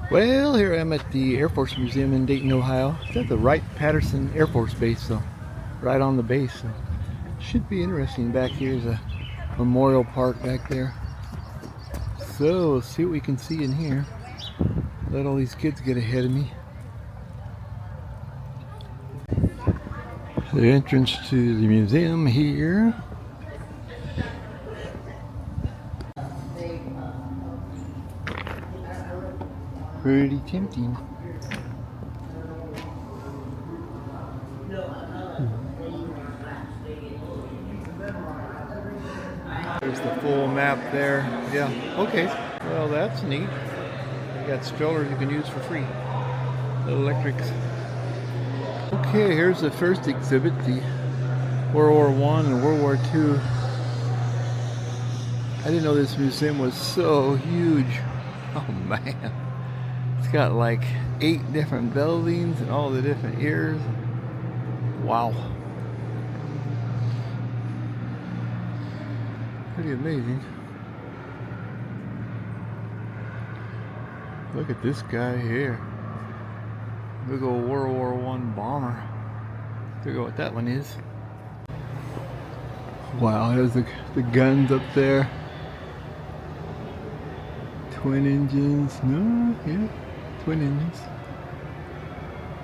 Well, here I am at the Air Force Museum in Dayton, Ohio. It's at the Wright-Patterson Air Force Base, so right on the base. So should be interesting. Back here is a memorial park back there. So let's see what we can see in here. Let all these kids get ahead of me. The entrance to the museum here. Pretty tempting. There's the full map there. Yeah, okay. Well, that's neat. You got strollers you can use for free. The electrics. Okay, here's the first exhibit, the World War I and World War II. I didn't know this museum was so huge. Oh man. It's got like 8 different buildings and all the different years. Wow. Pretty amazing. Look at this guy here. Big old World War I bomber. Figure out what that one is. Wow, there's the guns up there. Twin engines. No, yeah. Twin engines.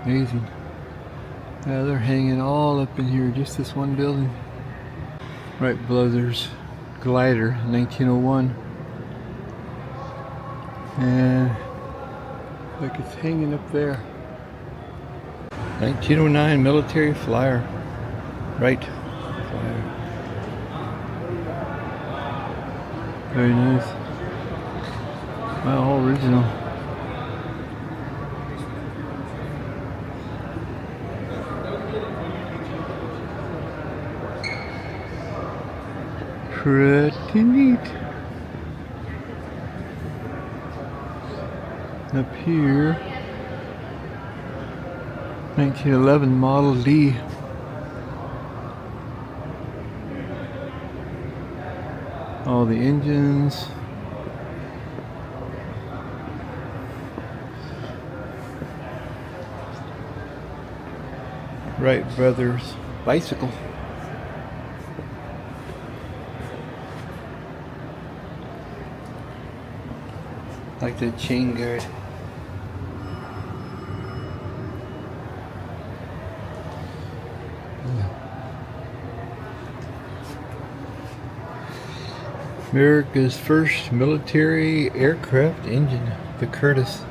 Amazing. Yeah, they're hanging all up in here, just this one building. Wright Brothers glider, 1901. And look, it's hanging up there. 1909 military flyer. Wright flyer. Very nice. Wow, all original. Pretty neat. Up here, 1911 Model D. All the engines. Wright Brothers bicycle. Like the chain guard. America's first military aircraft engine, the Curtiss.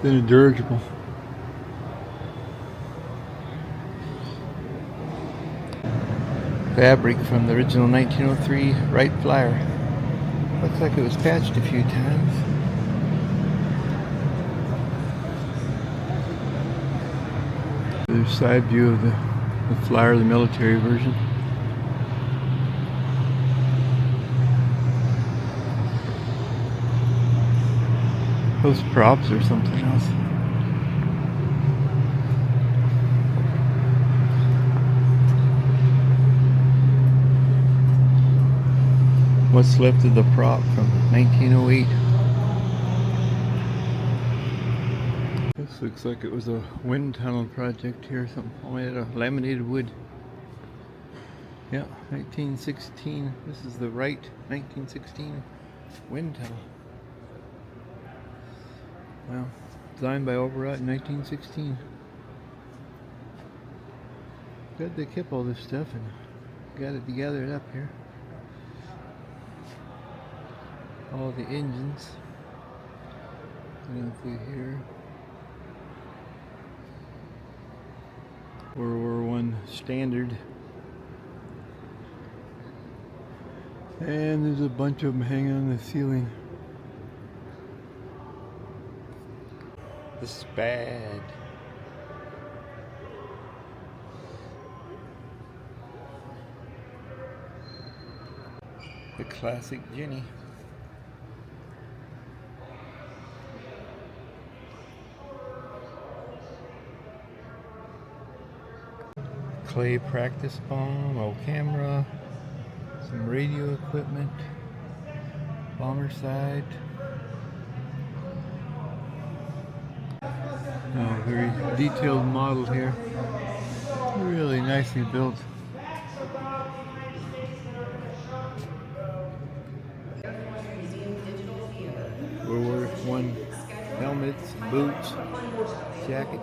Then a dirigible. Fabric from the original 1903 Wright Flyer. Looks like it was patched a few times. There's a side view of the Flyer, the military version. Those props or something else. What's left of the prop from 1908. This looks like it was a wind tunnel project here or something. All made out of laminated wood. Yeah, 1916. This is the Wright 1916 wind tunnel. Well, designed by Overwright in 1916. Good they kept all this stuff and got it together up here. All the engines. Going through here. World War I standard. And there's a bunch of them hanging on the ceiling. The Spad. The classic Jenny. Clay practice bomb, old camera, some radio equipment, bomber side, Oh, very detailed model here. Really nicely built. World War I helmets, boots, jacket.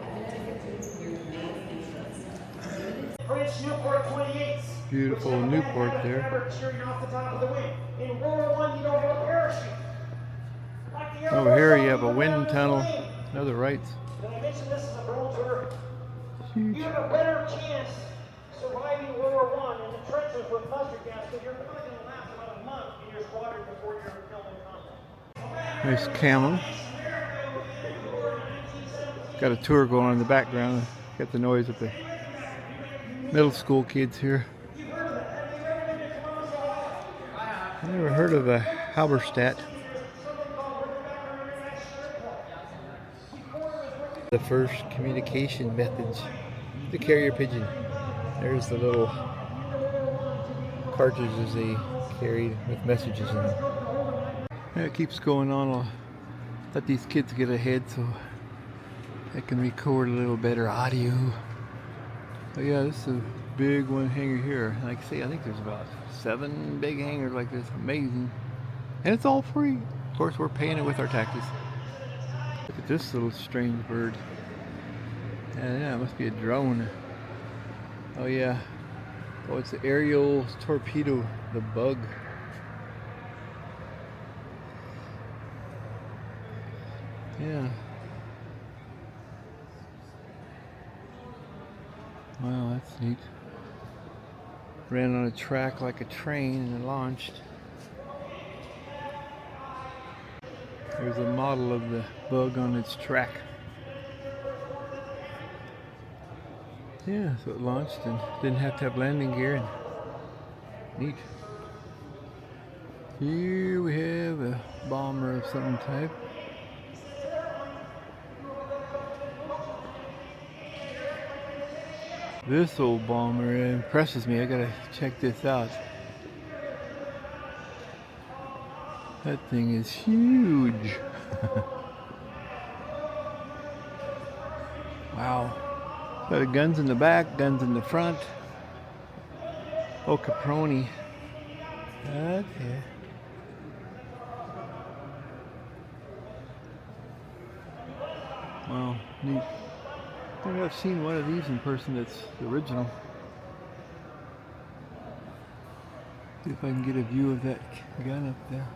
Beautiful Newport there. Over here you have a wind tunnel. Another Wrights. Huge. You have a better chance surviving World War I in the trenches with mustard gas because you're probably going to last about a month in your squadron before you're killed in combat. Nice camel. Got a tour going on in the background. Got the noise of the middle school kids here. I never heard of a Halberstadt. The first communication methods. The carrier pigeon. There's the little cartridges they carried with messages in them. Yeah, it keeps going on. I'll let these kids get ahead so I can record a little better audio. But yeah, this is a big one hanger here. Like I say, I think there's about 7 big hangers like this. Amazing. And it's all free. Of course, we're paying it with our taxes. Look at this little strange bird. Yeah, it must be a drone. Oh yeah. Oh, it's the aerial torpedo, the bug. Yeah. Wow, that's neat. Ran on a track like a train and it launched. There's a model of the bug on its track. Yeah, so it launched and didn't have to have landing gear. And neat. Here we have a bomber of some type. This old bomber impresses me. I gotta check this out. That thing is huge. Wow. Got guns in the back, guns in the front. Oh, Caproni. Okay. Wow, neat. I think I've seen one of these in person that's the original. See if I can get a view of that gun up there.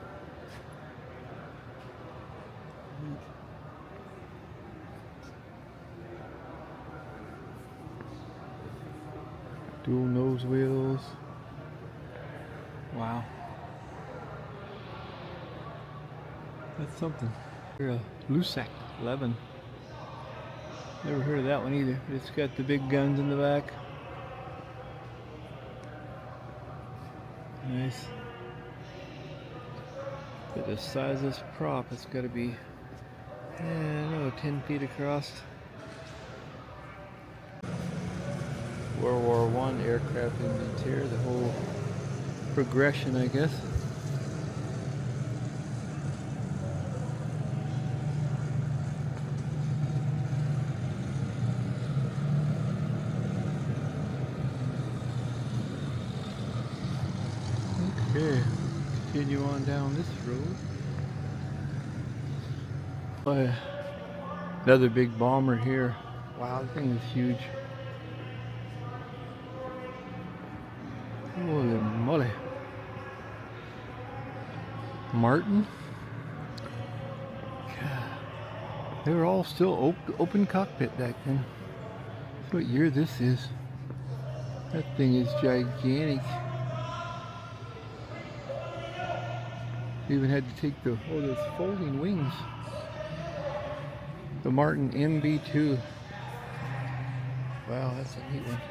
Dual nose wheels. Wow. That's something. Here, a Lusac 11. Never heard of that one either. It's got the big guns in the back. Nice. But the size of this prop, it's got to be, I don't know, 10 feet across. World War I aircraft interior, the whole progression, I guess. Okay, continue on down this road. Another big bomber here. Wow, this thing is huge. Holy moly. Martin? God. They were all still open cockpit back then. That's what year this is. That thing is gigantic. Even had to take the, oh, those folding wings. The Martin MB2. Wow, that's a neat one.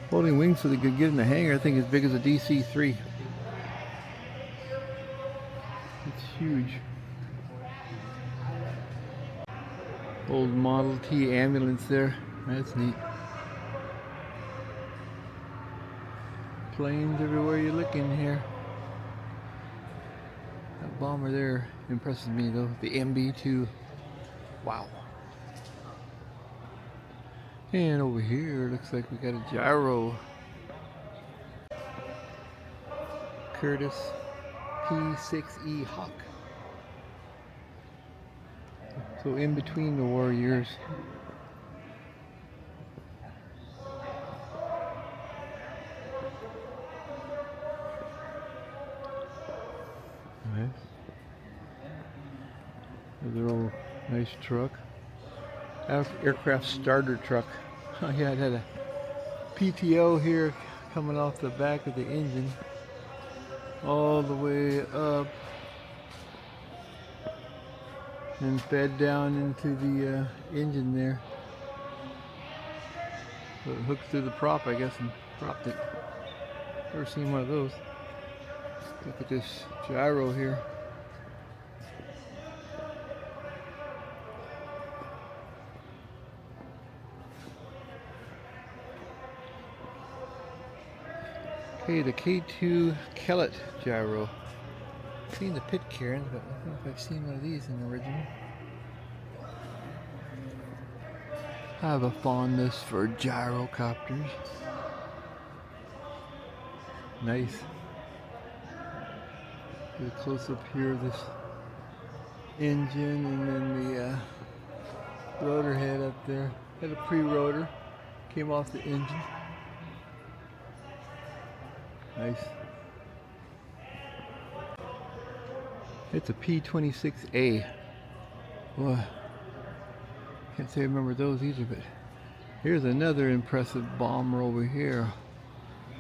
Folding wings so they could get in the hangar, I think as big as a DC-3. It's huge. Old Model T ambulance there. That's neat. Planes everywhere you're looking here. bomber there impresses me though. The MB2. Wow. And over here, looks like we got a gyro. Curtis P6E Hawk. So in between the war years. Nice. Another old nice truck. Aircraft starter truck. Oh yeah, it had a PTO here coming off the back of the engine all the way up and fed down into the engine there. So it hooked through the prop, I guess, and propped it. Never seen one of those. Look at this gyro here. Okay, the K2 Kellett gyro. I've seen the Pitcairn, but I don't know if I've seen one of these in the original. I have a fondness for gyrocopters. Nice. Get a close up here of this engine, and then the rotor head up there. Had a pre-rotor. Came off the engine. Nice. It's a P26A. Well, can't say I remember those either, but here's another impressive bomber over here.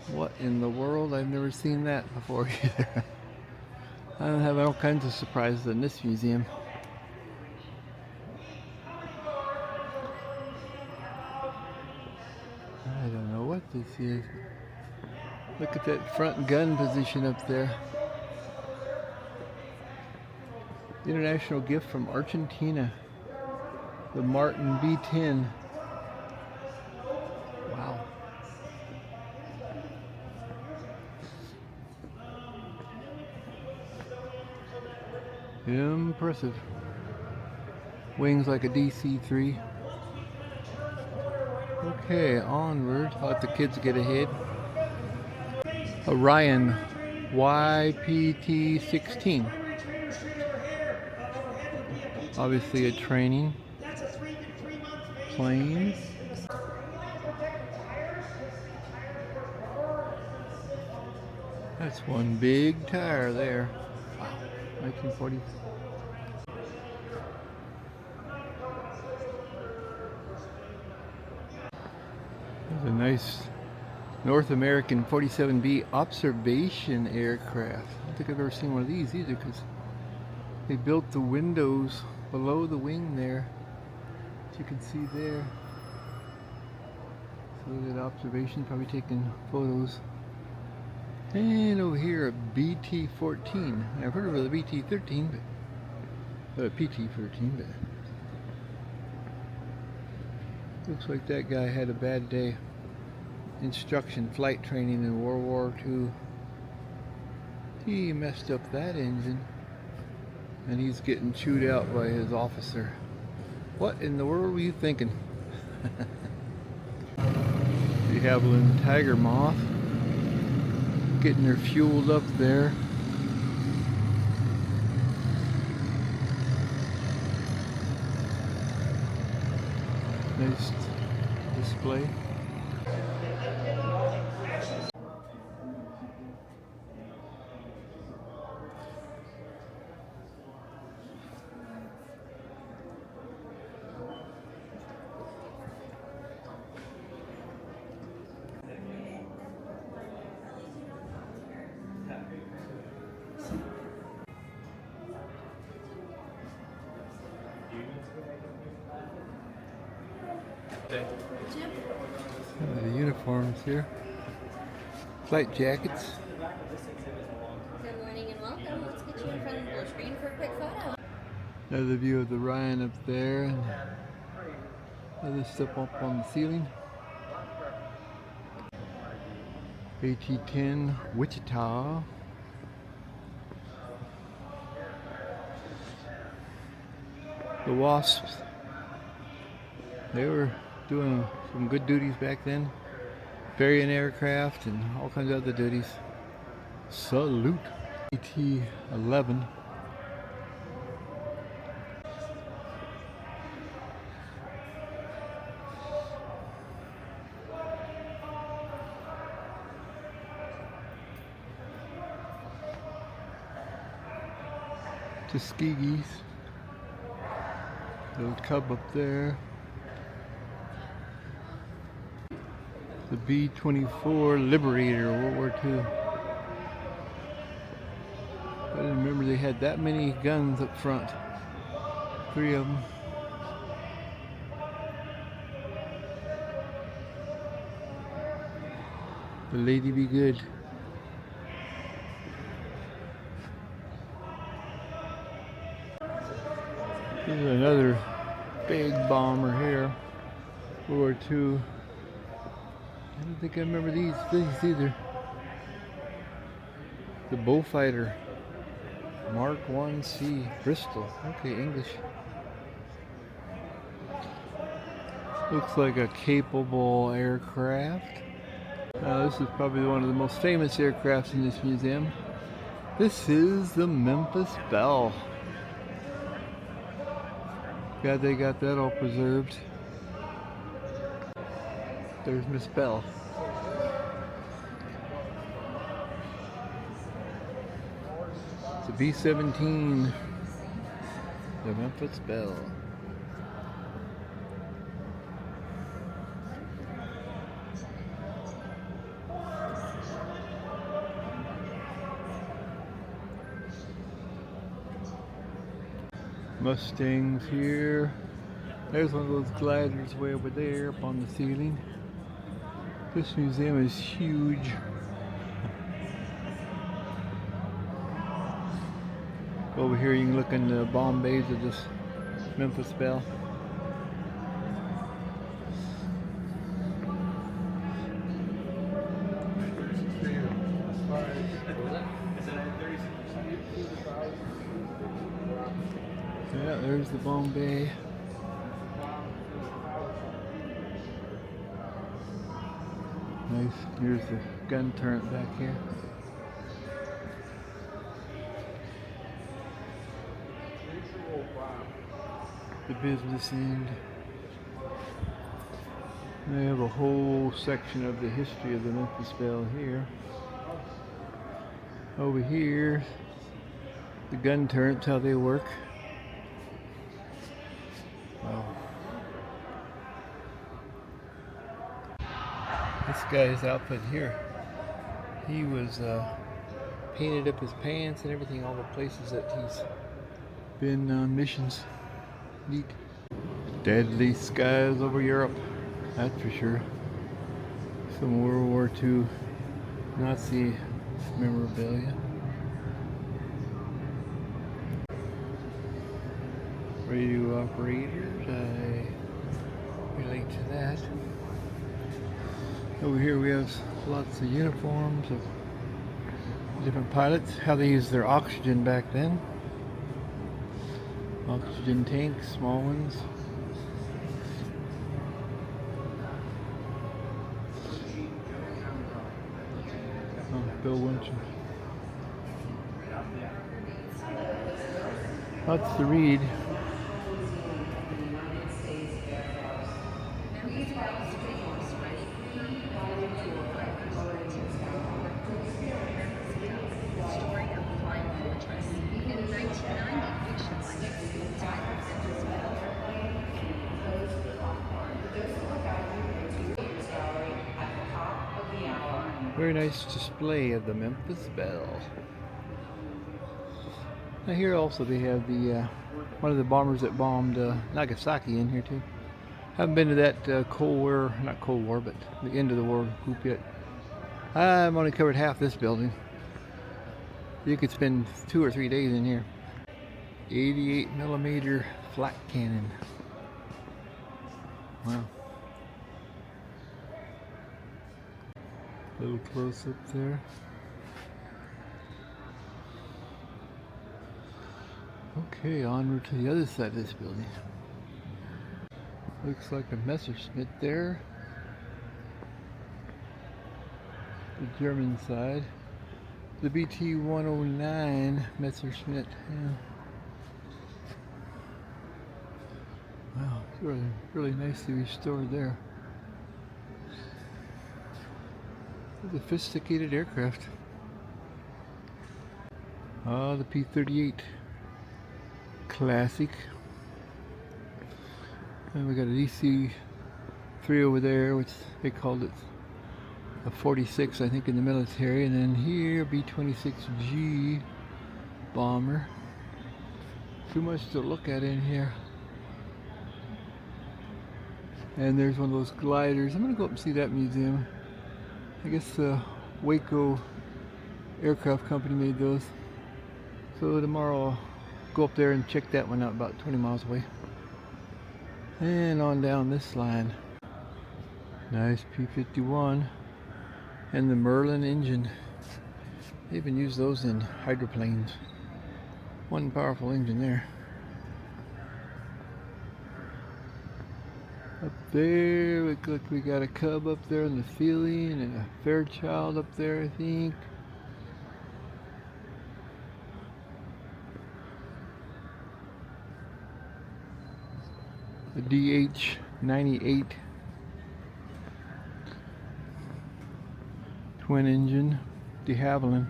What in the world? I've never seen that before either. I have all kinds of surprises in this museum. I don't know what this is. Look at that front gun position up there. International gift from Argentina. The Martin B10. Wow. Impressive. Wings like a DC-3. Okay, onward. I'll let the kids get ahead. Orion YPT-16. Obviously a training plane. That's one big tire there. Wow, 1940s. There's a nice North American 47B observation aircraft. I don't think I've ever seen one of these either, because they built the windows below the wing there, as you can see there. So that observation, probably taking photos. And over here a BT-14. I've heard of the BT-13, but a PT-13, but looks like that guy had a bad day. Instruction flight training in World War II. He messed up that engine, and he's getting chewed out by his officer. What in the world were you thinking? The Havilland Tiger Moth getting her fueled up there. Nice display. The uniforms here. Flight jackets. Good morning and welcome. Let's get you in front of the blue screen for a quick photo. Another view of the Ryan up there, and other stuff up on the ceiling. AT-10 Wichita. The Wasps. They were doing some good duties back then. Ferrying aircraft and all kinds of other duties. Salute. ET-11. Tuskegee's. Little cub up there. The B-24 Liberator, World War II. I didn't remember they had that many guns up front. 3 of them. The Lady Be Good. Here's another big bomber here. World War II. I don't think I remember these either. The Bullfighter. Mark 1C. Bristol. Okay, English. Looks like a capable aircraft. This is probably one of the most famous aircrafts in this museum. This is the Memphis Belle. Glad they got that all preserved. There's Miss Belle. It's a B-17. The Memphis Belle. Mustangs here. There's one of those gliders way over there up on the ceiling. This museum is huge. Over here you can look in the bomb bays of this Memphis Belle. Yeah, there's the bomb bay. Nice. Here's the gun turret back here. The business end. They have a whole section of the history of the Memphis Belle here. Over here, the gun turrets, how they work. Wow. This guy's outfit here, he was painted up his pants and everything, all the places that he's been on missions. Neat. Deadly skies over Europe, that's for sure. Some World War II Nazi memorabilia. Radio operators, I relate to that. Over here we have lots of uniforms of different pilots, how they used their oxygen back then. Oxygen tanks, small ones. Oh, Bill Winchell. Lots to read. Very nice display of the Memphis Belle. Now here also they have the one of the bombers that bombed Nagasaki in here too. Haven't been to that Cold War, not Cold War, but the end of the war group yet. I've only covered half this building. You could spend 2 or 3 days in here. 88mm flat cannon. Wow. Little close up there. Okay, onward to the other side of this building. Looks like a Messerschmitt there. The German side. The BT 109 Messerschmitt. Yeah. Wow, it's really nicely restored there. It's a sophisticated aircraft. Ah, the P-38 Classic. And we got a DC-3 over there, which they called it a 46, I think, in the military. And then here, B-26G bomber. Too much to look at in here. And there's one of those gliders. I'm gonna go up and see that museum. I guess the Waco Aircraft Company made those. So tomorrow I'll go up there and check that one out, about 20 miles away. And on down this line. Nice P-51 and the Merlin engine. They even use those in hydroplanes. One powerful engine there. Up there, look like we got a Cub up there in the ceiling and a Fairchild up there, I think. The DH-98 twin engine de Havilland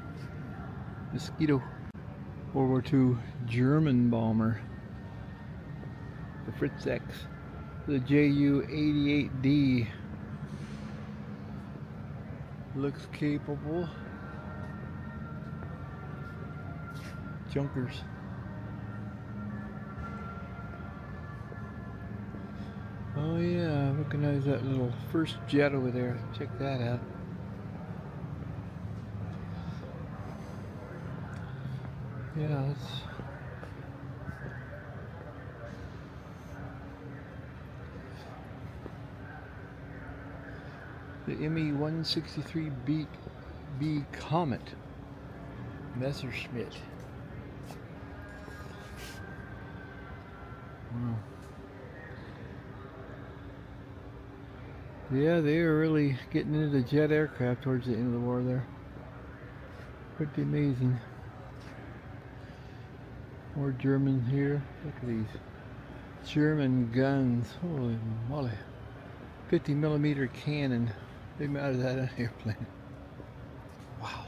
Mosquito. World War II German bomber, the Fritz X. The Ju-88D looks capable. Junkers. Oh yeah, I recognize that little first jet over there. Check that out. Yeah, that's the ME-163B Comet Messerschmitt. Wow. Yeah, they were really getting into the jet aircraft towards the end of the war there. Pretty amazing. More German here. Look at these German guns. Holy moly. 50mm cannon. They mounted that on an airplane. Wow.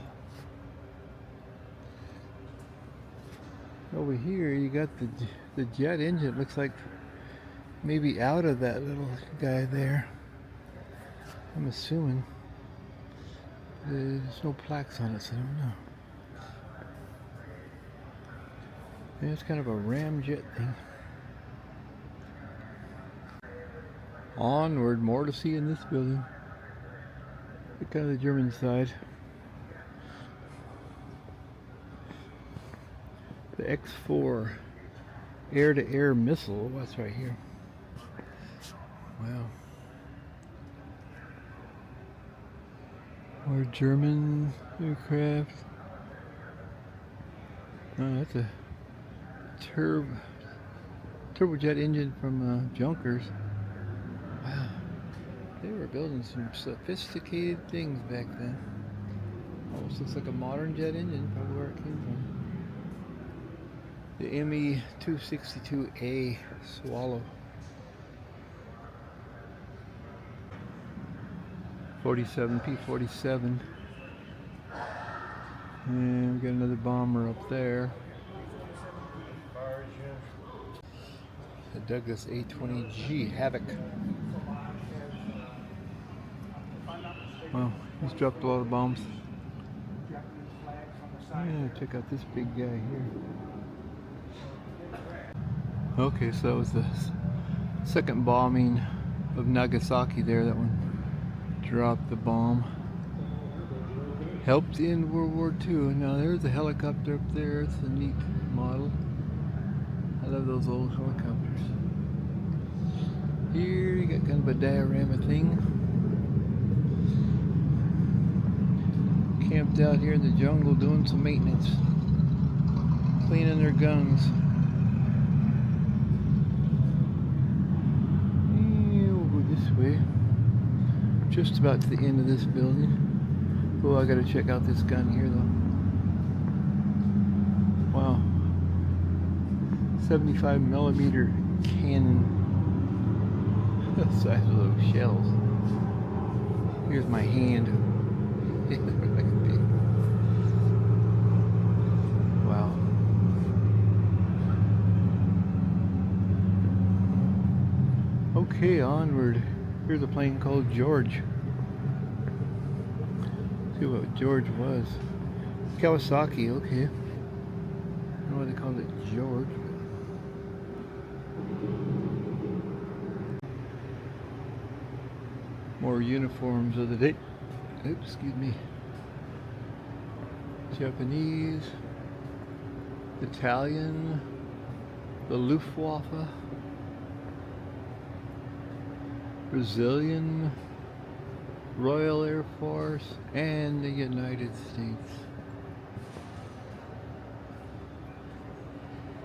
Over here you got the jet engine. Looks like maybe out of that little guy there. I'm assuming. There's no plaques on it, so I don't know. Yeah, it's kind of a ramjet thing. Onward, more to see in this building. Look kind of the German side. The X4 air-to-air missile. That's right here. Wow. More German aircraft. Oh, that's a turbojet engine from Junkers. Wow, they were building some sophisticated things back then. Almost looks like a modern jet engine, probably where it came from. The ME-262A Swallow. 47 P-47. And we got another bomber up there. The Douglas A-20G Havoc. Wow, he's dropped a lot of bombs. Yeah, check out this big guy here. Okay, so that was the second bombing of Nagasaki there. That one dropped the bomb. Helped in World War II. Now there's a helicopter up there. It's a neat model. I love those old helicopters. Here you got kind of a diorama thing. Camped out here in the jungle doing some maintenance. Cleaning their guns. way. Just about to the end of this building. Oh, I gotta check out this gun here though. Wow. 75 millimeter cannon. The size of those shells. Here's my hand. Wow. Okay, onward. Here's a plane called George. See what George was. Kawasaki, okay. I don't know why they called it George. More uniforms of the day. Oops, excuse me. Japanese, Italian, the Luftwaffe, Brazilian, Royal Air Force, and the United States.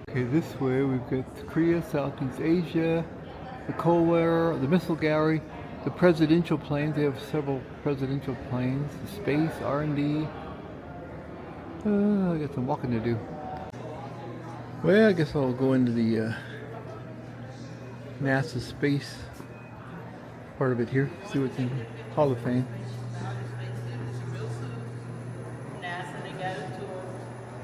Okay, this way we've got Korea, Southeast Asia, the Cold War, the Missile Gallery, the presidential planes. They have several presidential planes, the space, R&D. I got some walking to do. Well, I guess I'll go into the NASA space part of it here, see what's in Hall of Fame. NASA, they got a tour,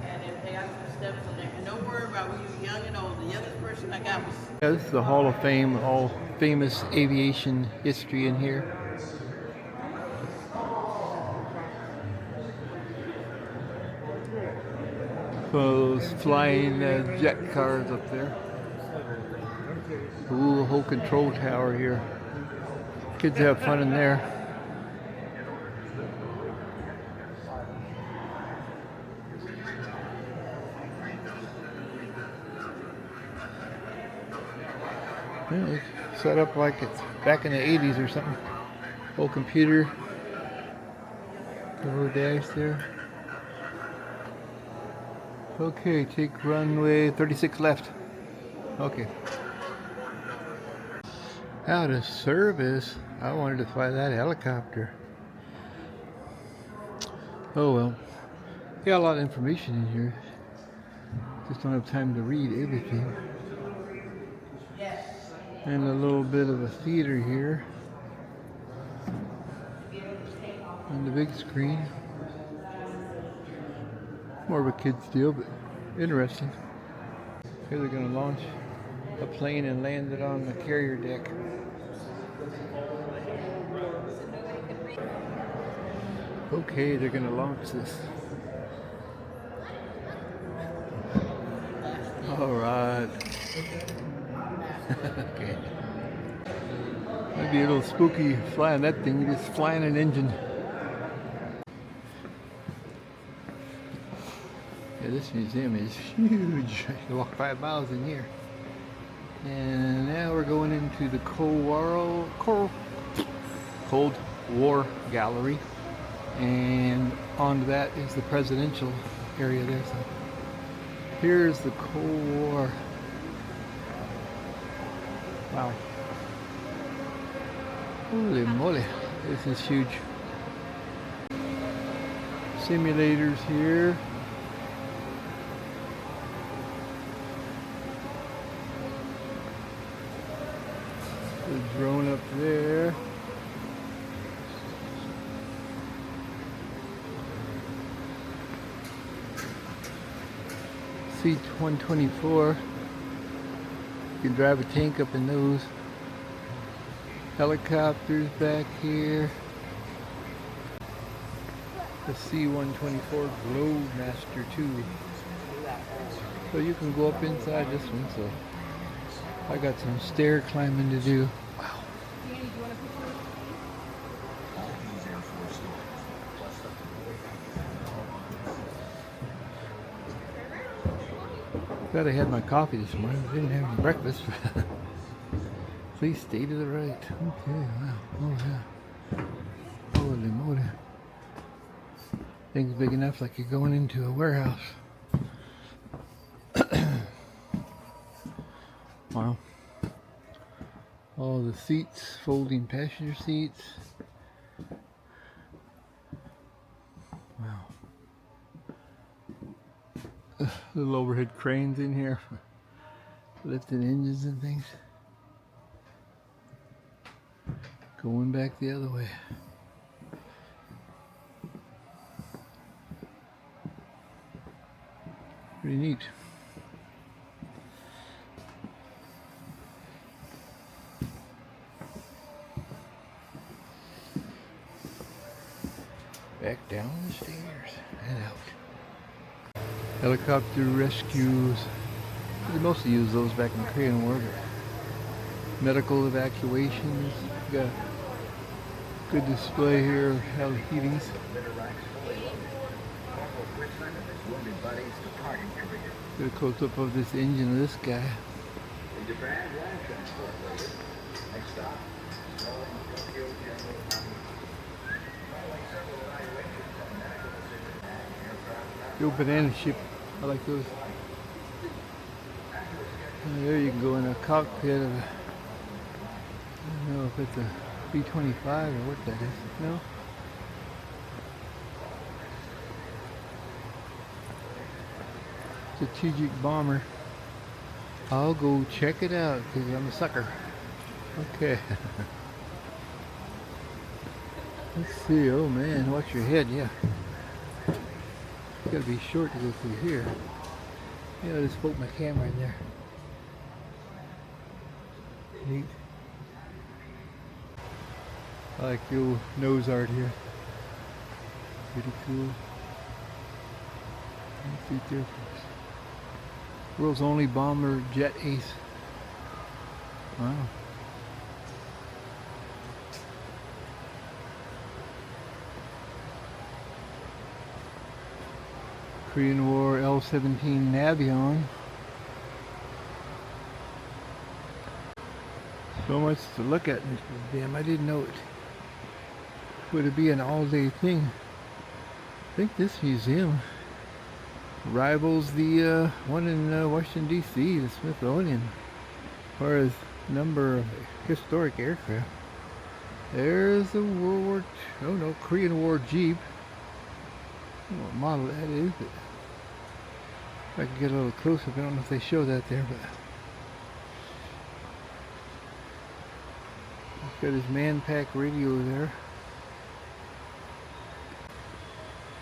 and they got some steps on there. And don't worry about when you're young and old. The youngest person I got was... Yeah, this is the Hall of Fame, all famous aviation history in here. Those flying jet cars up there. Ooh, the whole control tower here. Kids have fun in there. Yeah, it's set up like it's back in the 80s or something. Whole computer. The little dash there. Okay, take runway 36 left. Okay. Out of service. I wanted to fly that helicopter. Oh well. Got a lot of information in here. Just don't have time to read everything. And a little bit of a theater here. On the big screen. More of a kid's deal, but interesting. Here they're going to launch a plane and land it on the carrier deck. Okay, they're going to launch this. Alright. Okay. Might be a little spooky flying that thing, just flying an engine. Yeah, this museum is huge. You walk 5 miles in here. And now we're going into the Cold War Gallery. And on that is the presidential area there. So here's the Cold War. Wow. Holy moly, this is huge. Simulators here. The drone up there. C-124. You can drive a tank up in those. Helicopters back here. The C-124 Glowmaster 2. So you can go up inside this one. So I got some stair climbing to do. Wow. Glad I had my coffee this morning. I didn't have any breakfast. Please stay to the right. Okay, wow. Oh yeah. Holy moly. Thing's big enough like you're going into a warehouse. Wow. All Oh, the seats, folding passenger seats. Wow. Little overhead cranes in here, lifting engines and things. Going back the other way. Pretty neat. Back down the stairs and out. Helicopter rescues. They mostly use those back in the Korean War. Medical evacuations. Got a good display here of heatings. Get a close up of this engine of this guy. The old banana ship. I like those. And there you can go in a cockpit of a, I don't know if it's a B-25 or what that is. No? Strategic bomber. I'll go check it out because I'm a sucker. Okay. Let's see. Oh man, watch your head. Yeah. You gotta be short to go through here. Yeah, I just put my camera in there. Neat. I like the old nose art here. Pretty cool. Let's see there first. World's only bomber jet ace. Wow. Korean War L-17 Navion. So much to look at, Mr. Damn, I didn't know it. Would it be an all-day thing? I think this museum rivals the one in Washington, D.C., the Smithsonian, as far as number of historic aircraft. There's the World War II, oh no, Korean War Jeep. I don't know what model that is, but if I can get a little closer, I don't know if they show that there, but he's got his man-pack radio there.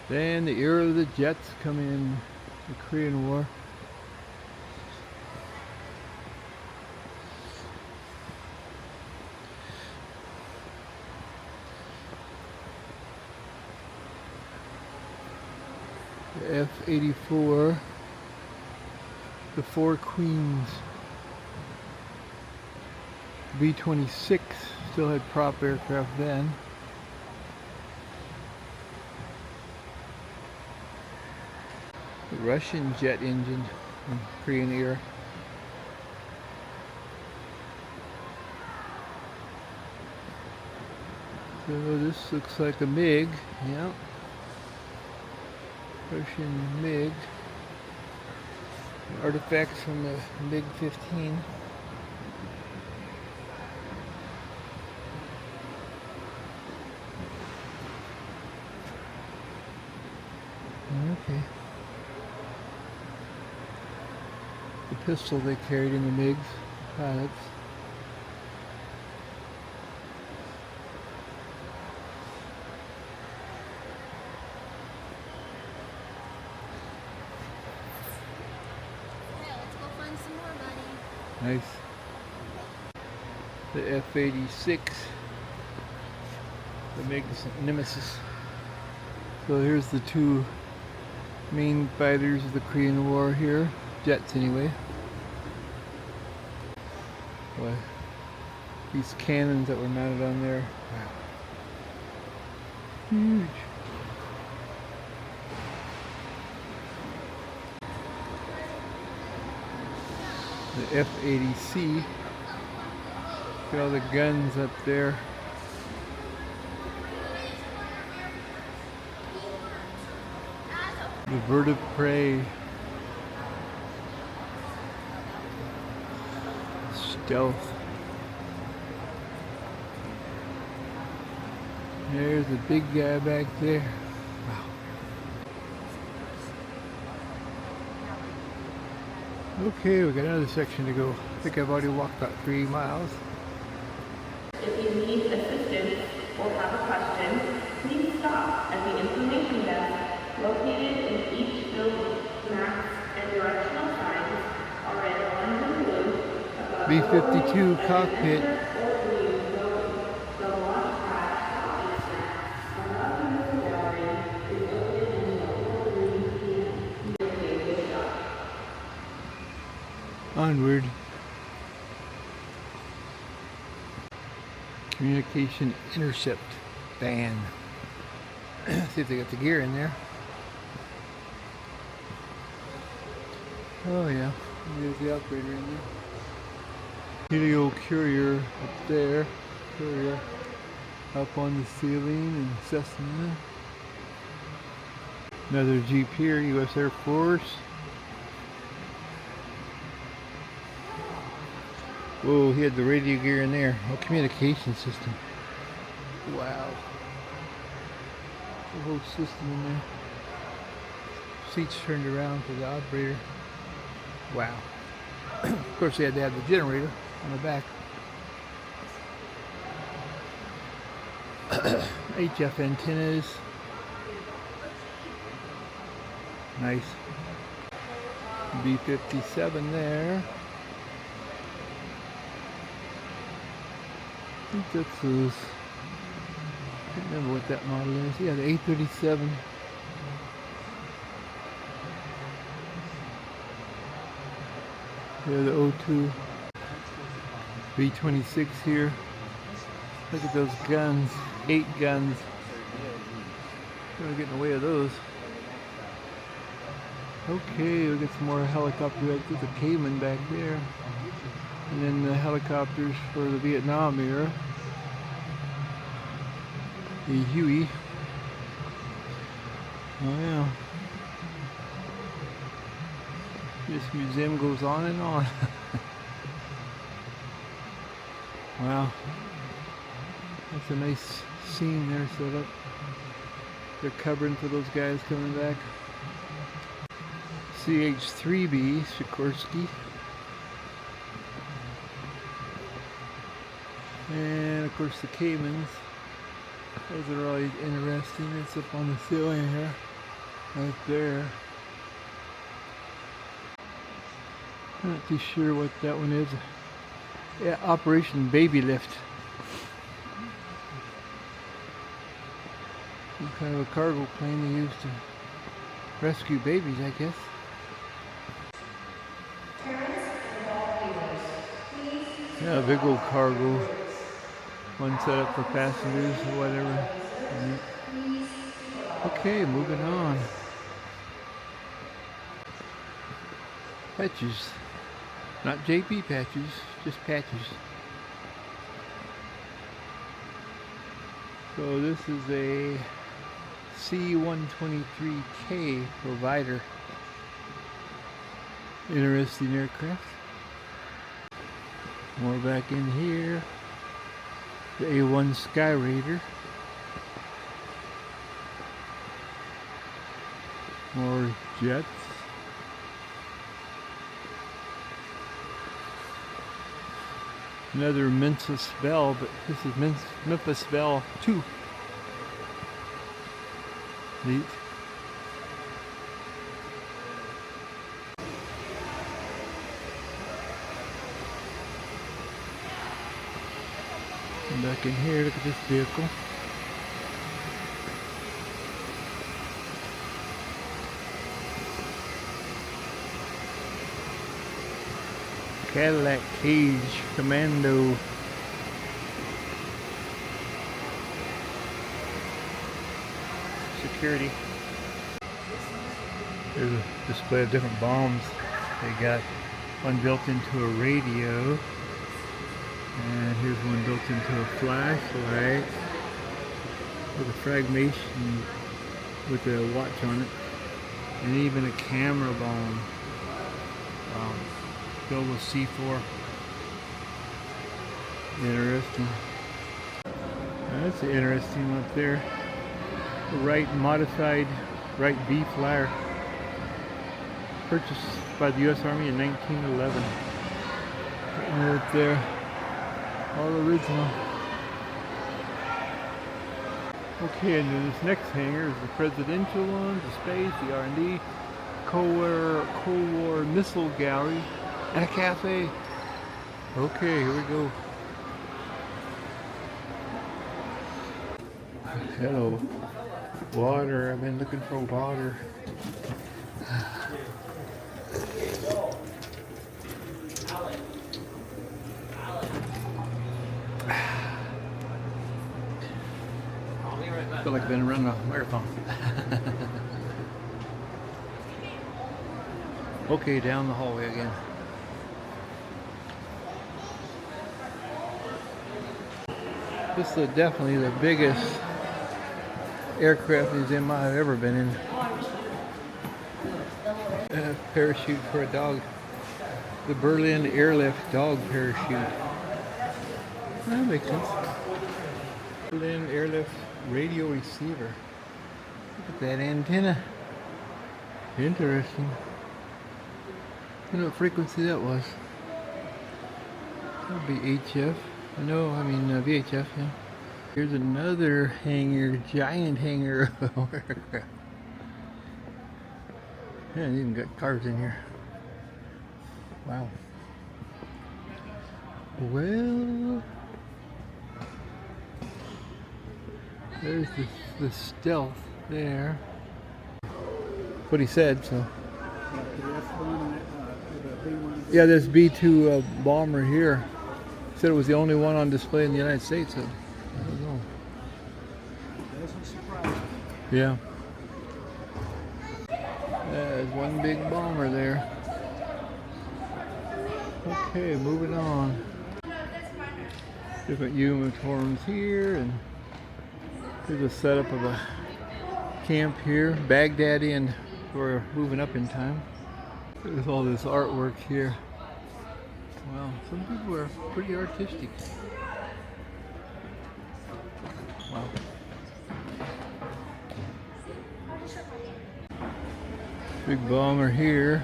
Then the era of the jets come in the Korean War. The F-84, the Four Queens, B-26 still had prop aircraft then. The Russian jet engine in Korean era. So this looks like a MiG, yeah. Russian MiG. Artifacts from the MiG-15. Okay. The pistol they carried in the MiGs, pilots. Yeah, let's go find some more, buddy. Nice. The F-86, the MiG's Nemesis. So here's the two main fighters of the Korean War here. Jets anyway. Boy, these cannons that were mounted on there. Wow. Huge. The F-80C. Look at all the guns up there. The bird of prey. Stealth. There's a big guy back there. Wow. Okay, we got another section to go. I think I've already walked about 3 miles. If you need assistance or have a question, please stop at the information desk located in each building. Maps and directional signs are in orange and blue above B-52 cockpit. or blue building. The launch pad office map above the missile gallery is open until 4:30 p.m. You may take this shot. Onward. Communication intercept band. See if they got the gear in there. Oh yeah, there's the operator in there. Helio courier up there. Courier up on the ceiling and Cessna. Another Jeep here, U.S. Air Force. Whoa, he had the radio gear in there. No communication system. Wow. The whole system in there. Seats turned around for the operator. Wow. Of course, they had to have the generator on the back. HF antennas. Nice. B-57 there. I think that's those. I can't remember what that model is. Yeah, the A37. Yeah, the O2. B-26 here. Look at those guns. 8 guns. Gonna get in the way of those. Okay, we get some more helicopters. There's a Cayman back there. And then the helicopters for the Vietnam era. The Huey. Oh yeah. This museum goes on and on. Wow. That's a nice scene there set up. They're covering for those guys coming back. CH-3B, Sikorsky. And of course the Caymans. Those are always interesting. It's up on the ceiling here. Right there. I'm not too sure what that one is. Yeah, Operation Baby Lift. Some kind of a cargo plane they used to rescue babies, I guess. Yeah, a big old cargo. One set up for passengers or whatever. Okay, moving on. Patches. Not JP patches, just patches. So this is a C-123K provider. Interesting aircraft. More back in here. The A-1 Sky Raider. More jets. Another Memphis Belle, but this is Memphis Belle 2. Neat. And back in here, look at this vehicle. Cadillac Cage Commando. Security. There's a display of different bombs. They got one built into a radio. And here's one built into a flashlight. With a fragmentation with a watch on it. And even a camera bomb. Filled with C4. Interesting. That's interesting up there. The Wright modified Wright B flyer, purchased by the U.S. Army in 1911. Right there, all original. Okay, and then this next hangar is the presidential one, the space, the R&D, Cold War missile gallery, and a cafe. Okay, here we go. Hello. Water. I've been looking for water. I feel like I've been running a marathon. Okay, down the hallway again. This is definitely the biggest aircraft museum I've ever been in. A parachute for a dog. The Berlin Airlift dog parachute. That makes sense. Berlin Airlift radio receiver. Look at that antenna. Interesting. I don't know what frequency that was. That would be HF. No, I mean VHF, yeah. Here's another hangar, giant hangar of aircraft. Yeah, it even got cars in here. Wow. Well, there's the stealth there. What he said, so. Yeah, this B-2 bomber here. Said it was the only one on display in the United States. So I don't know. Doesn't surprise me. Yeah. There's one big bomber there. Okay, moving on. Different uniforms here, and here's a setup of a camp here. Baghdadi, and we're moving up in time. There's all this artwork here. Wow, some people are pretty artistic. Wow. Big bomber here.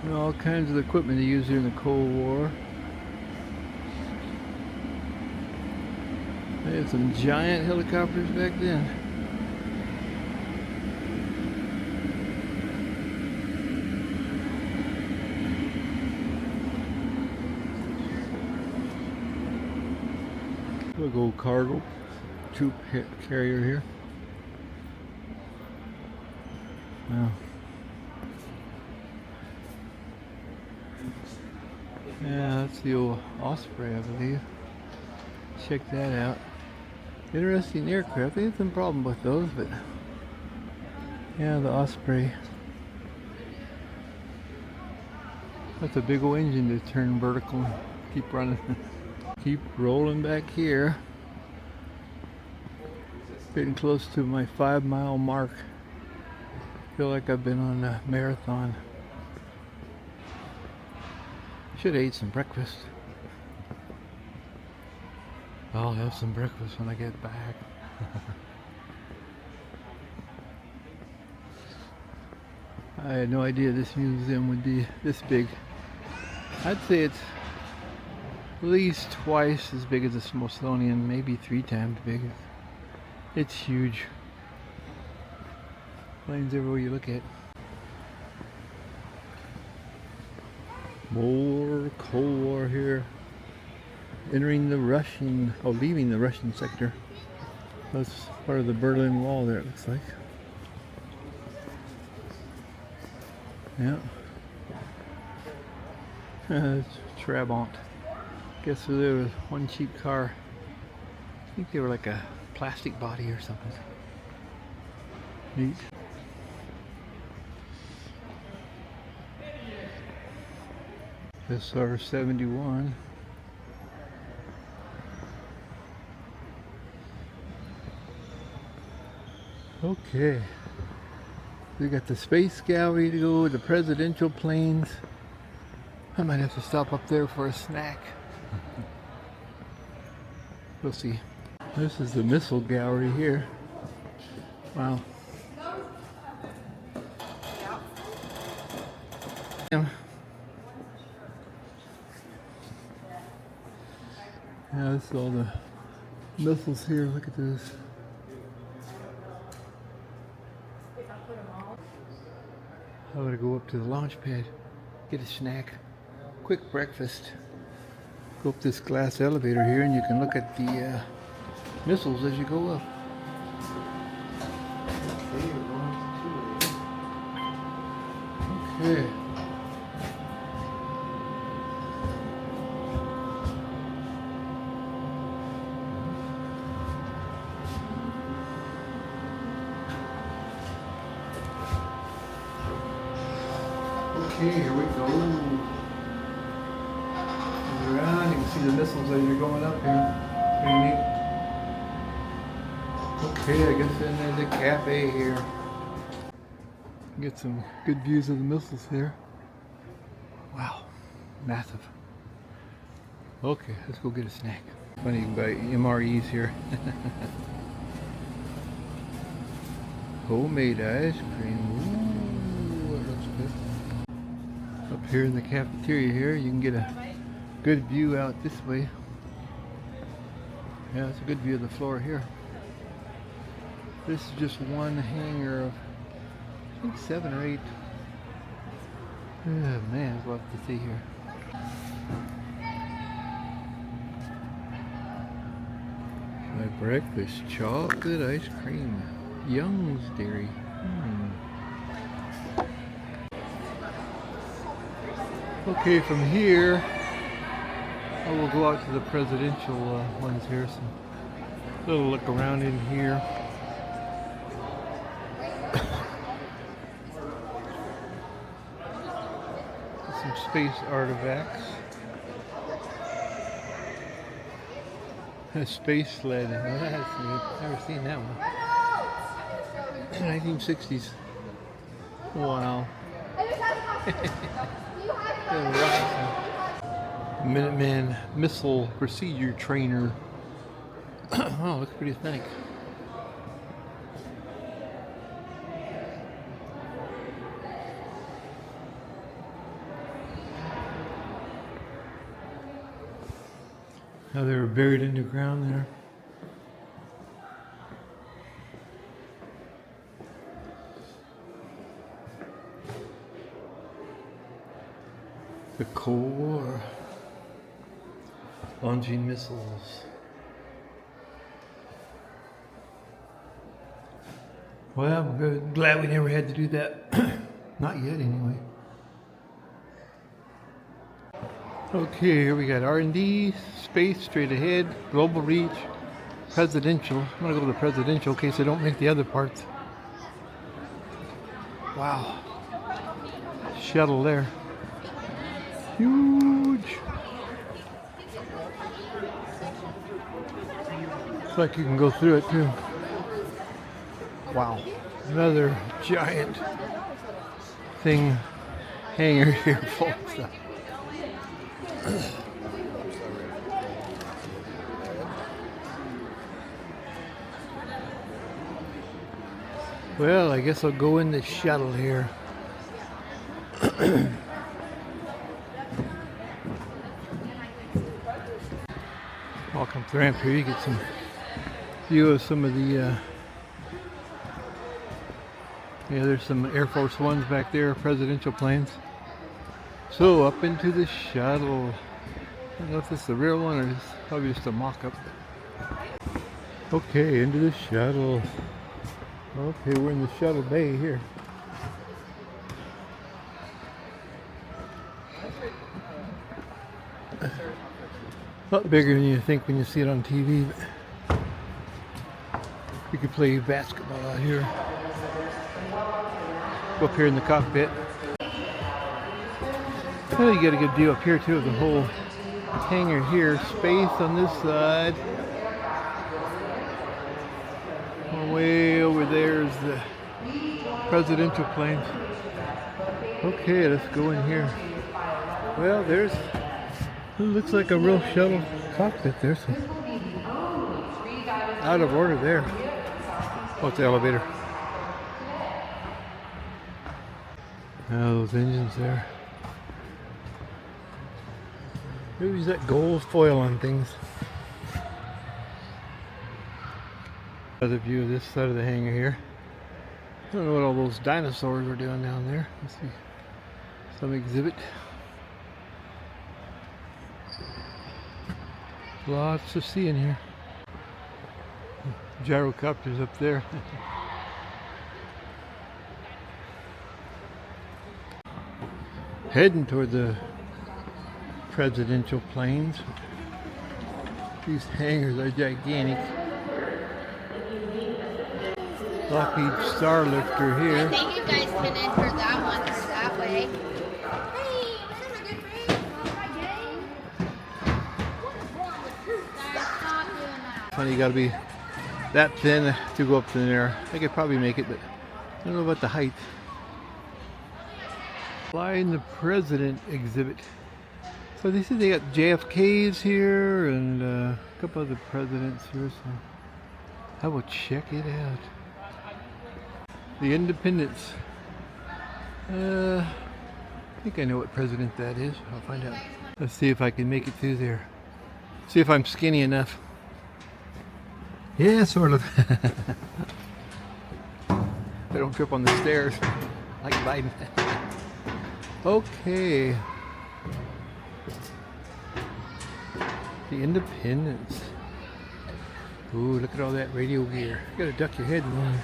And all kinds of equipment they used during the Cold War. They had some giant helicopters back then. Big old cargo troop carrier here. Wow. Yeah, that's the old Osprey, I believe. Check that out. Interesting aircraft. They had some problem with those, but yeah, the Osprey. That's a big old engine to turn vertical and keep running. Keep rolling back here. Getting close to my 5-mile mark. Feel like I've been on a marathon. Should have ate some breakfast. I'll have some breakfast when I get back. I had no idea this museum would be this big. I'd say it's at least twice as big as the Smithsonian, maybe 3 times bigger. It's huge. Planes everywhere you look at. More Cold War here. Entering the Russian, leaving the Russian sector. That's part of the Berlin Wall there, it looks like. Yeah. It's Trabant. Guess there was one cheap car. I think they were like a plastic body or something. Neat. SR-71. Okay. We got the space gallery to go, the presidential planes. I might have to stop up there for a snack. We'll see. This is the missile gallery here. Wow. Yeah, this is all the missiles here. Look at this. I'm gonna go up to the launch pad, get a snack, quick breakfast. Go up this glass elevator here, and you can look at the missiles as you go up. Okay. Okay, here we go. Around, you can see the missiles as you're going up here. Pretty neat. Okay, I guess then there's a cafe here. Get some good views of the missiles here. Wow, massive. Okay, let's go get a snack. Funny, you can buy MREs here. Homemade ice cream. Ooh, that looks good. Up here in the cafeteria here, you can get a good view out this way. Yeah, it's a good view of the floor here. This is just one hangar of, I think, 7 or 8. Oh man, there's a lot to see here. My breakfast, chocolate ice cream. Young's Dairy. Okay, from here, I will go out to the presidential ones here. So, a little look around in here. Some space artifacts. A space sled. Oh, that's neat. Never seen that one. 1960s. Wow. Minuteman Missile Procedure Trainer. Oh, looks pretty authentic. How they were buried underground there. The core. Launching missiles. Well, I'm good. Glad we never had to do that. Not yet, anyway. Okay, here we got R&D, space, straight ahead, global reach, presidential. I'm gonna go to the presidential in case I don't make the other parts. Wow. Shuttle there. Huge. Looks like you can go through it too. Wow. Another giant thing, hangar here full of stuff. Well, I guess I'll go in the shuttle here. Walk up the ramp here, you get some view of some of the yeah, there's some Air Force Ones back there, presidential planes. So up into the shuttle. I don't know if this is the real one or it's probably just a mock-up. Okay, into the shuttle. Okay, we're in the shuttle bay here. A lot bigger than you think when you see it on TV. But you could play basketball out here. Go up here in the cockpit. Well, you get a good view up here too of the whole hangar here. Space on this side. Way over there is the presidential planes. Okay, let's go in here. Well, there's, it looks like a real shuttle cockpit there. So out of order there. Oh, it's the elevator. Those engines there. Maybe use that gold foil on things. Another view of this side of the hangar here. I don't know what all those dinosaurs are doing down there. Let's see. Some exhibit. Lots to see in here. Gyrocopters up there. Heading toward the presidential planes. These hangars are gigantic. Lockheed Starlifter here. I think you guys can enter that one that way. Hey, this is a good friend. Stop doing that. Funny, you gotta be that thin to go up in there. I could probably make it, but I don't know about the height. Flying the President exhibit. So they said they got JFK's here and a couple other presidents here, so I will check it out. The Independence. I think I know what president that is. I'll find out. Let's see if I can make it through there. See if I'm skinny enough. Yeah, sort of. I don't trip on the stairs like Biden. Okay. The Independence. Ooh, look at all that radio gear. You gotta duck your head in one.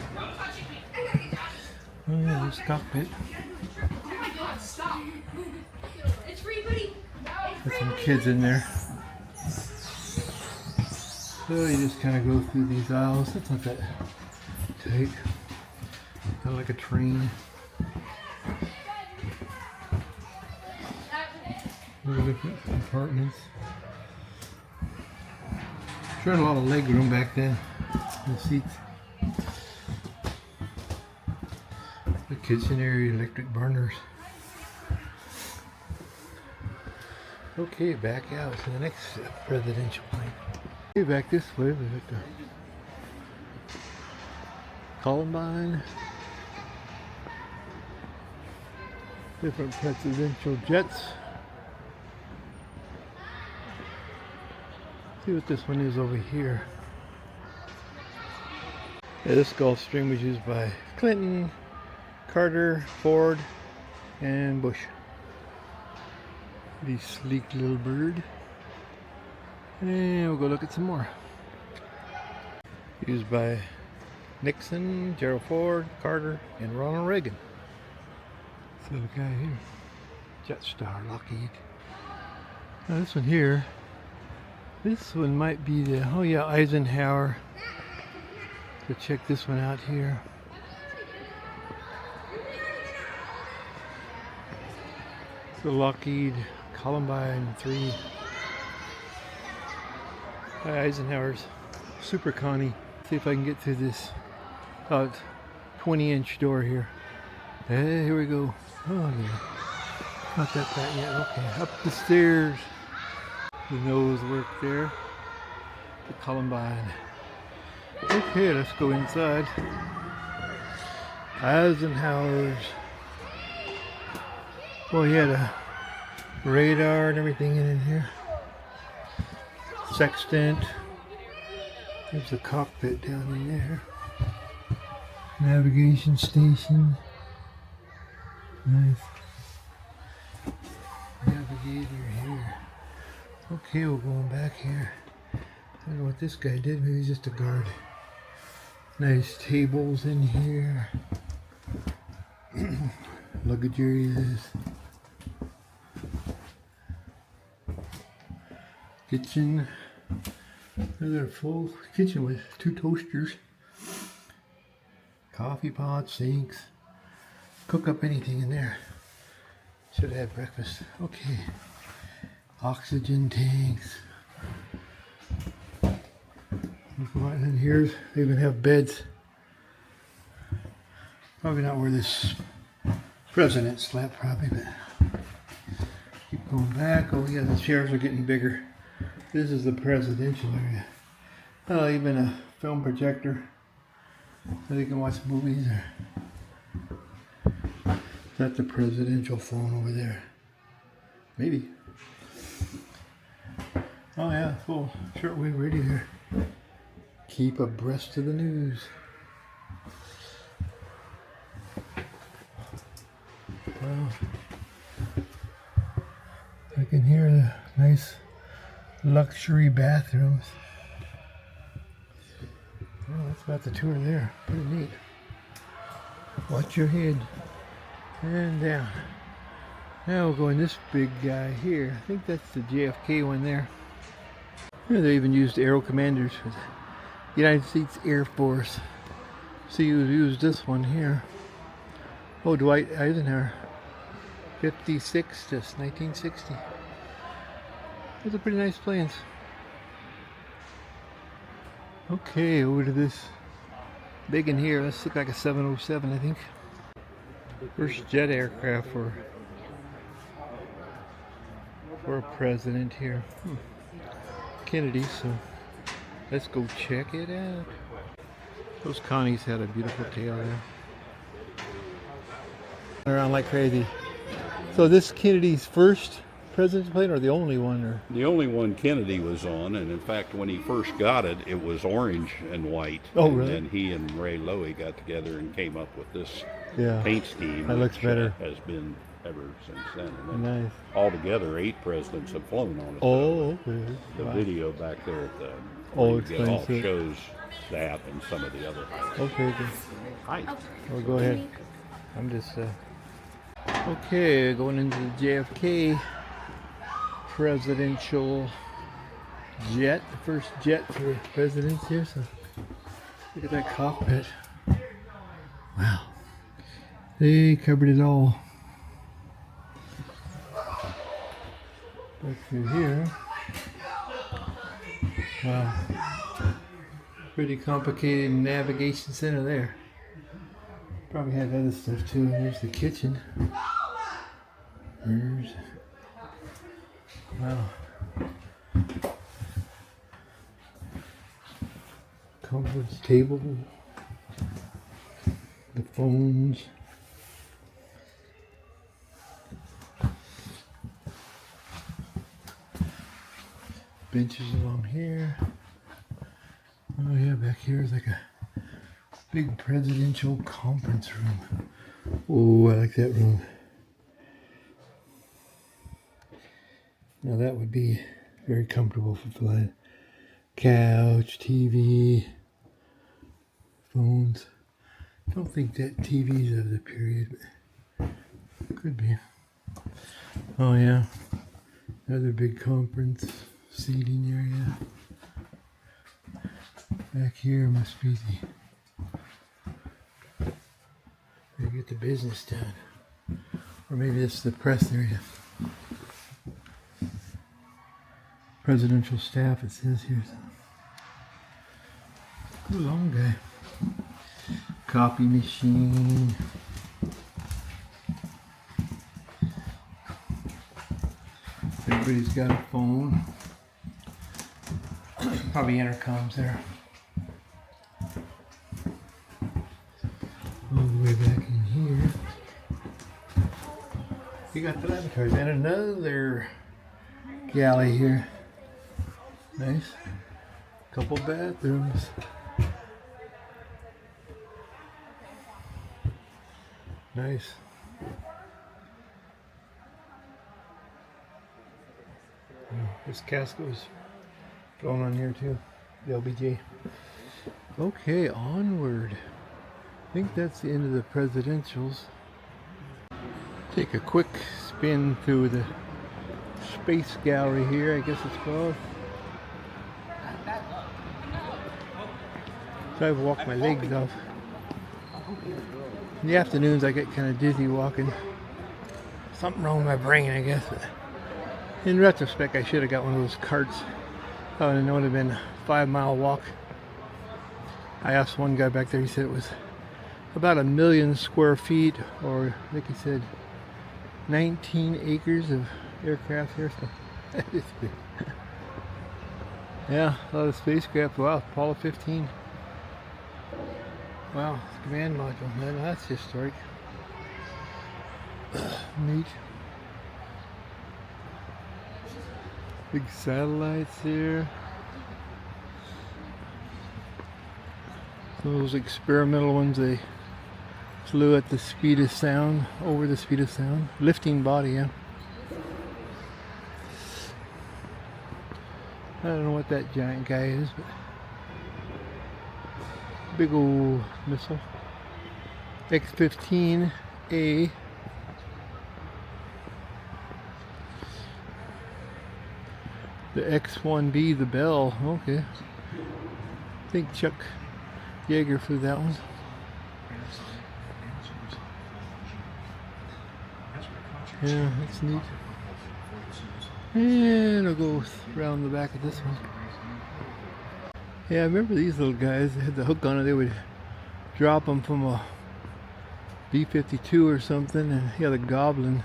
Oh yeah, this cockpit. There's some kids in there. So you just kind of go through these aisles. It's not that tight. Kind of like a train. Different compartments. Sure had a lot of leg room back then. The seats. The kitchen area, electric burners. Okay, back out to the next presidential plane. Okay, back this way, we got the Columbine. Different presidential jets. See what this one is over here. Yeah, this Gulfstream was used by Clinton, Carter, Ford, and Bush. The sleek little bird. And we'll go look at some more. Used by Nixon, Gerald Ford, Carter, and Ronald Reagan. So the guy here, Jetstar, Lockheed. Now this one here, this one might be the, oh yeah, Eisenhower. So check this one out here. The Lockheed Columbine 3. Eisenhower's Super Connie. See if I can get through this about 20-inch door here. Hey, here we go. Oh yeah. Not that bad yet. Okay, up the stairs. The nose work there. The Columbine. Okay, let's go inside. Eisenhower's. Well, he had a radar and everything in here. Sextant. There's the cockpit down in there. Navigation station. Nice. Navigator here. Okay, we're going back here. I don't know what this guy did. Maybe he's just a guard. Nice tables in here. Luggage areas. Kitchen. Another full kitchen with 2 toasters. Coffee pots, sinks. Cook up anything in there. Should have had breakfast. Okay. Oxygen tanks. Right in here, they even have beds. Probably not where this president slept, probably, but keep going back. Oh yeah, the chairs are getting bigger. This is the presidential area. Oh, even a film projector so they can watch movies. Is that the presidential phone over there? Maybe. Oh yeah, full shortwave radio here. Keep abreast of the news. Well, I can hear the nice luxury bathrooms. Well, that's about the tour there. Pretty neat. Watch your head. And down. Now we'll go in this big guy here. I think that's the JFK one there. Yeah, they even used Aero Commanders for the United States Air Force. See who used this one here. Oh, Dwight Eisenhower. 56 to 1960. Those are pretty nice planes. Okay, over to this big in here. This looks like a 707, I think. First jet aircraft for a president here. Kennedy, so let's go check it out. Those Connies had a beautiful tail there. Around like crazy. So this Kennedy's first president's plane, or the only one? Or the only one Kennedy was on, and in fact when he first got it, it was orange and white. Oh, really? And he and Ray Lowy got together and came up with this paint scheme. That looks better. Has been ever since then. And nice. Altogether, 8 presidents have flown on it. Oh, okay. The video back there at the explains it. shows that and some of the other highlights. Okay, good. Hi. Well, go ahead. I'm just okay, going into the JFK presidential jet, the first jet for the presidents here. So look at that cockpit. Wow, they covered it all. Back through here. Wow, pretty complicated navigation center there. Probably had other stuff too. There's the kitchen. Wow. Conference table. The phones. Benches along here. Oh yeah, back here is like a big presidential conference room. Oh, I like that room. Now that would be very comfortable for flying. Couch, TV, phones. I don't think that TV's of the period, but could be. Oh yeah, another big conference seating area. Back here must be they get the business done. Or maybe this is the press area. Presidential staff, it says here. Good long guy. Copy machine. Everybody's got a phone. Probably intercoms there. All the way back in here. You got the laboratories and another galley here. Nice. Couple bathrooms. Nice. This casket was thrown on here too. The LBJ. Okay, onward. I think that's the end of the presidentials. Take a quick spin through the space gallery here, I guess it's called. So I've walked my legs off. In the afternoons I get kind of dizzy walking. Something wrong with my brain, I guess. But in retrospect, I should have got one of those carts. Oh, and it would have been a 5-mile walk. I asked one guy back there, he said it was about 1 million square feet, or I think he said 19 acres of aircraft here. So that is big. Yeah, a lot of spacecraft. Wow, Apollo 15. Wow, command module. Man, that's historic. Neat. Big satellites here. Some of those experimental ones, they flew at the speed of sound, over the speed of sound. Lifting body, yeah. I don't know what that giant guy is, but big old missile. X-15A. The X-1B, the Bell. Okay. I think Chuck Yeager flew that one. Yeah, that's neat. And I'll go around the back of this one. Yeah, I remember these little guys. They had the hook on it. They would drop them from a B-52 or something, and yeah, the Goblin.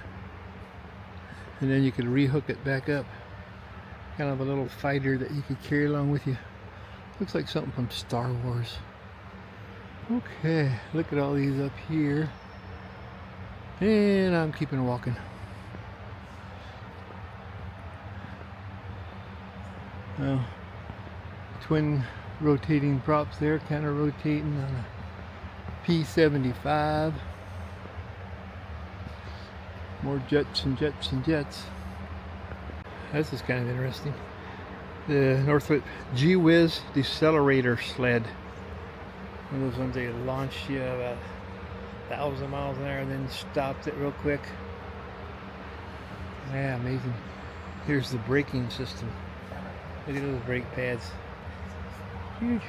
And then you could rehook it back up. Kind of a little fighter that you could carry along with you. Looks like something from Star Wars. Okay, look at all these up here. And I'm keeping walking. Well, twin rotating props there, kind of rotating on a P-75. More jets and jets and jets. This is kind of interesting. The Northrop G-Whiz decelerator sled. One of those ones they launch you about 1,000 miles an hour and then stops it real quick. Yeah, amazing. Here's the braking system. Look at those brake pads. Huge.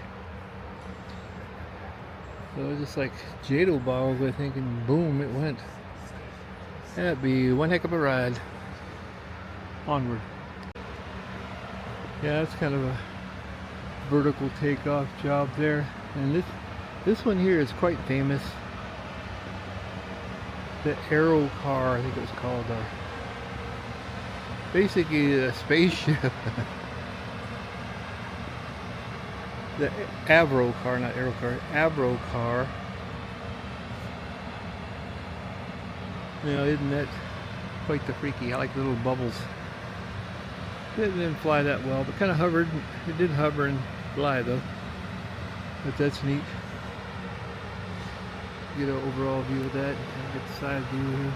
So it was just like Jado balls, I think, and boom, it went. That'd be one heck of a ride. Onward. Yeah, that's kind of a vertical takeoff job there. And this one here is quite famous. The Aero car, I think it was called. Basically a spaceship. The Avro car, not Aero car, Avro car. You know, isn't that quite the freaky? I like the little bubbles. It didn't fly that well, but kind of hovered. It did hover and fly though. But that's neat. Get an overall view of that. Get the side view here.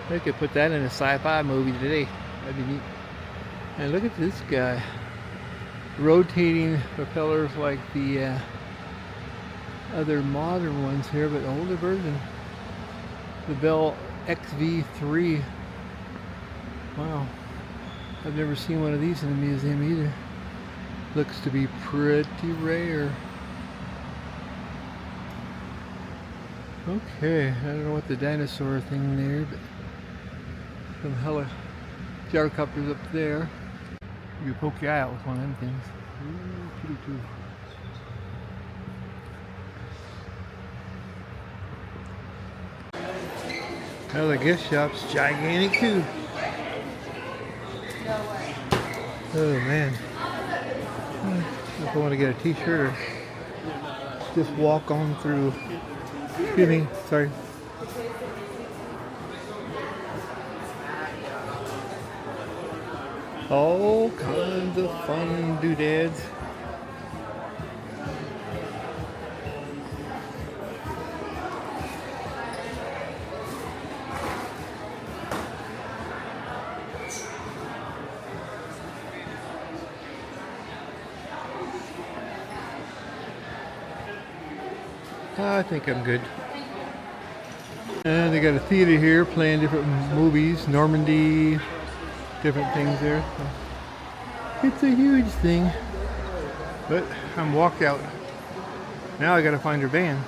They could put that in a sci-fi movie today. That'd be neat. And look at this guy. Rotating propellers like the other modern ones here, but older version. The Bell XV3. Wow. I've never seen one of these in a museum either. Looks to be pretty rare. Okay, I don't know what the dinosaur thing there, but some gyrocopters up there. You can poke your eye out with one of them things. Ooh, well, the gift shop's gigantic too. Oh man. If I want to get a t-shirt or just walk on through. Excuse me, sorry. All kinds of fun doodads. I think I'm good. And they got a theater here playing different movies, Normandy, different things there. It's a huge thing. But I'm walked out. Now I gotta find her van.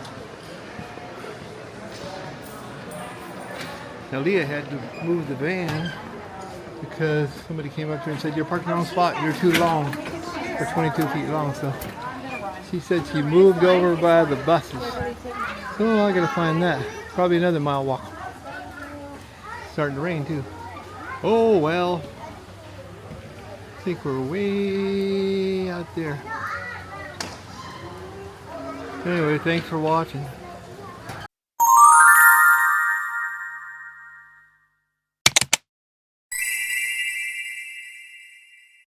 Now Leah had to move the van because somebody came up to her and said, "You're parked in the wrong spot, you're too long." We're 22 feet long, so she said she moved over by the buses. So I gotta find that. Probably another mile walk. Starting to rain too. Oh well. I think we're way out there. Anyway, thanks for watching.